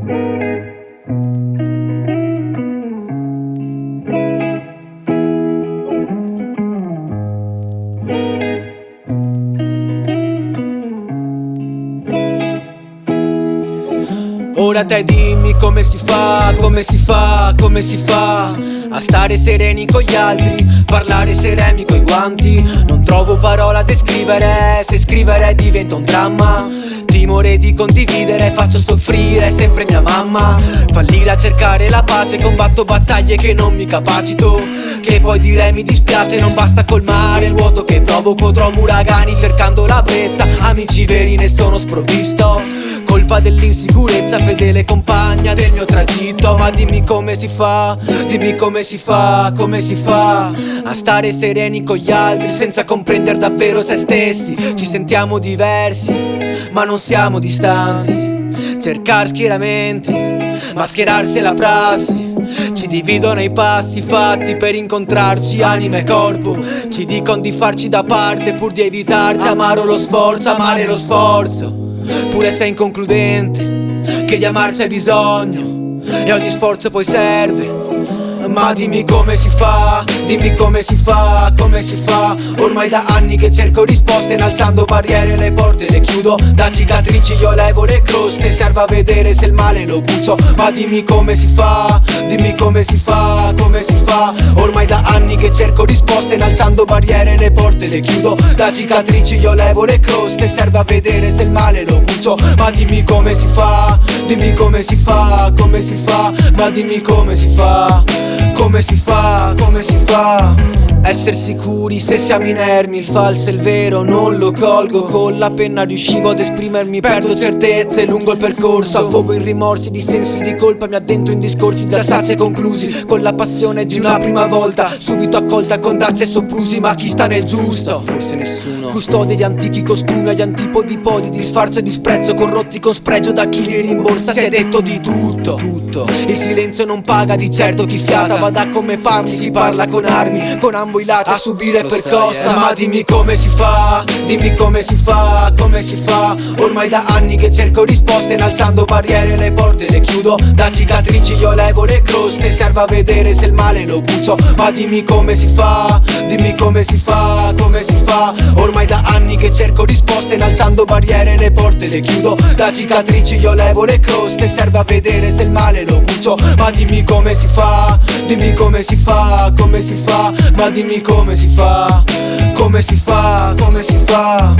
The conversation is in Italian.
Ora te dimmi come si fa, come si fa, come si fa a stare sereni con gli altri, parlare sereni coi guanti. Non trovo parola a descrivere, se scrivere diventa un dramma. Timore di condividere, faccio soffrire sempre mia mamma. Fallire a cercare la pace, combatto battaglie che non mi capacito. Che poi direi mi dispiace, non basta colmare il vuoto che provoco. Trovo uragani cercando la brezza, amici veri ne sono sprovvisto. Colpa dell'insicurezza, fedele compagna del mio tragitto. Ma dimmi come si fa, dimmi come si fa, come si fa a stare sereni con gli altri senza comprendere davvero se stessi. Ci sentiamo diversi, ma non siamo distanti. Cercare schieramenti, mascherarsi è la prassi. Ci dividono i passi fatti per incontrarci, anima e corpo. Ci dicono di farci da parte pur di evitarci. Amaro lo sforzo, amare lo sforzo. Pure sei inconcludente, che di amarci hai bisogno e ogni sforzo poi serve. Ma dimmi come si fa, dimmi come si fa, come si fa. Ormai da anni che cerco risposte, innalzando barriere le porte le chiudo. Da cicatrici io levo le croste, serve a vedere se il male lo cucio. Ma dimmi come si fa, dimmi come si fa, come si fa. Ormai da anni che cerco risposte, innalzando barriere le porte le chiudo. Da cicatrici io levo le croste, serve a vedere se il male lo cucio. Ma dimmi come si fa, dimmi come si fa, come si fa. Ma dimmi come si fa, come si fa, come si fa. Essere sicuri se siamo inermi, il falso e il vero non lo colgo. Con la penna riuscivo ad esprimermi, perdo certezze lungo il percorso. Affogo in rimorsi di sensi di colpa, mi addentro in discorsi già sazi e conclusi. Con la passione di una prima volta, subito accolta con dazi e soprusi. Ma chi sta nel giusto? Forse nessuno. Custode di antichi costumi, agli antipodi podi di sfarzo e disprezzo, corrotti con spregio da chi li rimborsa. Si è detto di tutto, tutto. Il silenzio non paga di certo chi fiata, va da come parli, si parla con armi, con ambo i lati a subire percossa. Ma dimmi come si fa, dimmi come si fa, come si fa. Ormai da anni che cerco risposte, innalzando barriere le porte le chiudo. Da cicatrici io levo le croste, serve a vedere se il male lo cucio. Ma dimmi come si fa, dimmi come si fa, come si fa. Ormai da anni che cerco risposte, innalzando barriere le porte le chiudo. Da cicatrici io levo le croste, serve a vedere se il male lo cucio. Ma dimmi come si fa, dimmi come si fa, come si fa. Ma dimmi come si fa, come si fa, come si fa.